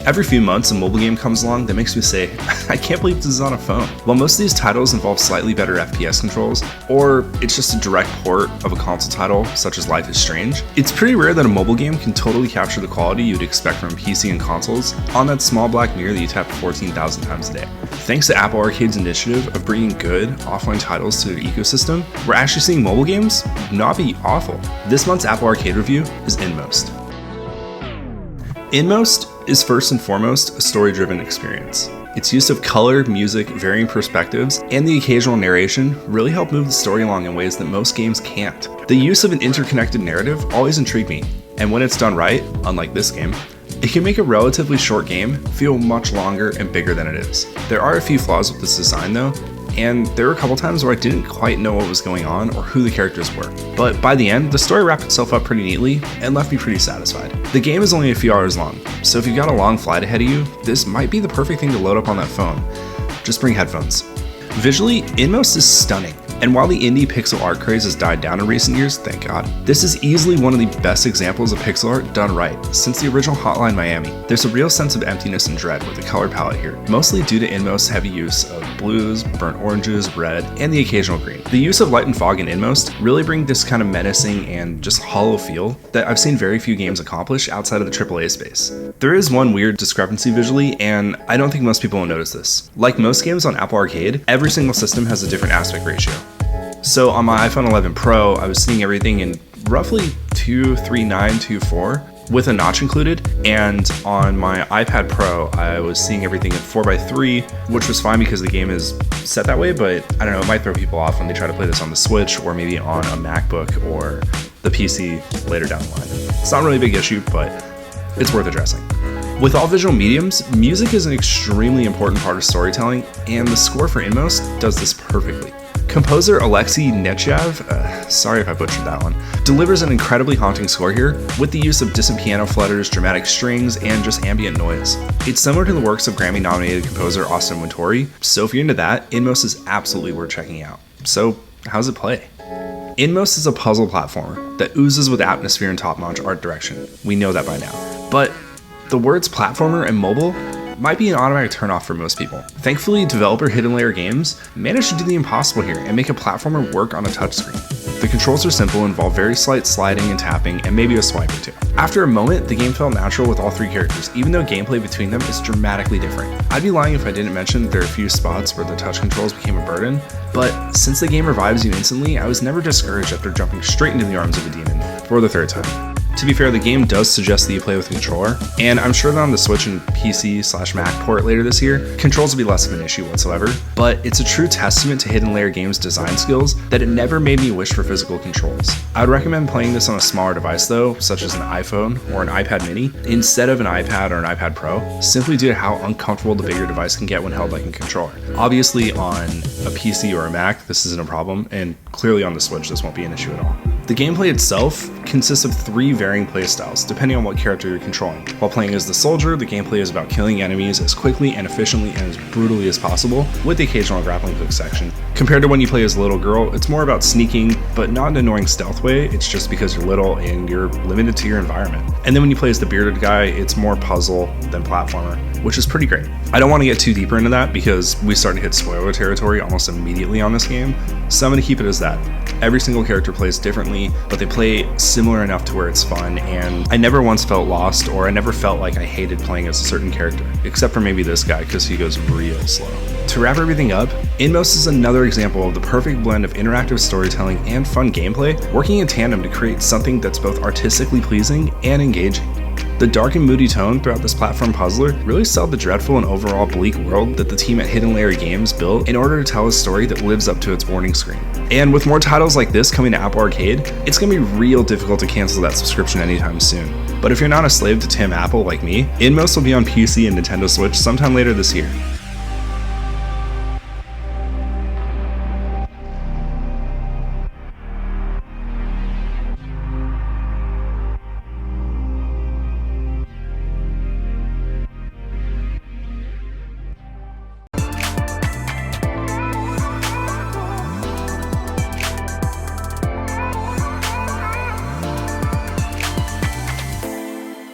Every few months, a mobile game comes along that makes me say, I can't believe this is on a phone. While most of these titles involve slightly better FPS controls, or it's just a direct port of a console title, such as Life is Strange, it's pretty rare that a mobile game can totally capture the quality you'd expect from PC and consoles on that small black mirror that you tap 14,000 times a day. Thanks to Apple Arcade's initiative of bringing good offline titles to their ecosystem, we're actually seeing mobile games not be awful. This month's Apple Arcade review is Inmost. Inmost is first and foremost a story-driven experience. Its use of color, music, varying perspectives, and the occasional narration really help move the story along in ways that most games can't. The use of an interconnected narrative always intrigued me, and when it's done right, unlike this game, it can make a relatively short game feel much longer and bigger than it is. There are a few flaws with this design though, and there were a couple times where I didn't quite know what was going on or who the characters were. But by the end, the story wrapped itself up pretty neatly and left me pretty satisfied. The game is only a few hours long, so if you've got a long flight ahead of you, this might be the perfect thing to load up on that phone. Just bring headphones. Visually, Inmost is stunning. And while the indie pixel art craze has died down in recent years, thank God, this is easily one of the best examples of pixel art done right since the original Hotline Miami. There's a real sense of emptiness and dread with the color palette here, mostly due to Inmost's heavy use of blues, burnt oranges, red, and the occasional green. The use of light and fog in Inmost really bring this kind of menacing and just hollow feel that I've seen very few games accomplish outside of the AAA space. There is one weird discrepancy visually, and I don't think most people will notice this. Like most games on Apple Arcade, every single system has a different aspect ratio. So on my iPhone 11 Pro, I was seeing everything in roughly 239, 24 with a notch included, and on my iPad Pro, I was seeing everything at 4:3, which was fine because the game is set that way, but I don't know, it might throw people off when they try to play this on the Switch or maybe on a MacBook or the PC later down the line. It's not really a big issue, but it's worth addressing. With all visual mediums, music is an extremely important part of storytelling, and the score for Inmost does this perfectly. Composer Alexei Nechayev, sorry if I butchered that one, delivers an incredibly haunting score here with the use of distant piano flutters, dramatic strings, and just ambient noise. It's similar to the works of Grammy-nominated composer Austin Wintory, so if you're into that, Inmost is absolutely worth checking out. So, how's it play? Inmost is a puzzle platformer that oozes with atmosphere and top-notch art direction. We know that by now. But the words platformer and mobile might be an automatic turnoff for most people. Thankfully, developer Hidden Layer Games managed to do the impossible here and make a platformer work on a touchscreen. The controls are simple, involve very slight sliding and tapping, and maybe a swipe or two. After a moment, the game felt natural with all three characters, even though gameplay between them is dramatically different. I'd be lying if I didn't mention that there are a few spots where the touch controls became a burden, but since the game revives you instantly, I was never discouraged after jumping straight into the arms of a demon for the third time. To be fair, the game does suggest that you play with a controller, and I'm sure that on the Switch and PC/Mac port later this year, controls will be less of an issue whatsoever, but it's a true testament to Hidden Layer Games' design skills that it never made me wish for physical controls. I would recommend playing this on a smaller device though, such as an iPhone or an iPad mini, instead of an iPad or an iPad Pro, simply due to how uncomfortable the bigger device can get when held like a controller. Obviously on a PC or a Mac, this isn't a problem, and clearly on the Switch, this won't be an issue at all. The gameplay itself consists of three varying playstyles, depending on what character you're controlling. While playing as the soldier, the gameplay is about killing enemies as quickly and efficiently and as brutally as possible, with the occasional grappling hook section. Compared to when you play as a little girl, it's more about sneaking, but not in an annoying stealth way, it's just because you're little and you're limited to your environment. And then when you play as the bearded guy, it's more puzzle than platformer, which is pretty great. I don't want to get too deeper into that because we start to hit spoiler territory almost immediately on this game, so I'm going to keep it as that. Every single character plays differently, but they play similar enough to where it's fun, and I never once felt lost, or I never felt like I hated playing as a certain character, except for maybe this guy because he goes real slow. To wrap everything up, Inmost is another example of the perfect blend of interactive storytelling and fun gameplay working in tandem to create something that's both artistically pleasing and engaging. The dark and moody tone throughout this platform puzzler really sold the dreadful and overall bleak world that the team at Hidden Layer Games built in order to tell a story that lives up to its warning screen. And with more titles like this coming to Apple Arcade, it's going to be real difficult to cancel that subscription anytime soon. But if you're not a slave to Tim Apple like me, Inmost will be on PC and Nintendo Switch sometime later this year.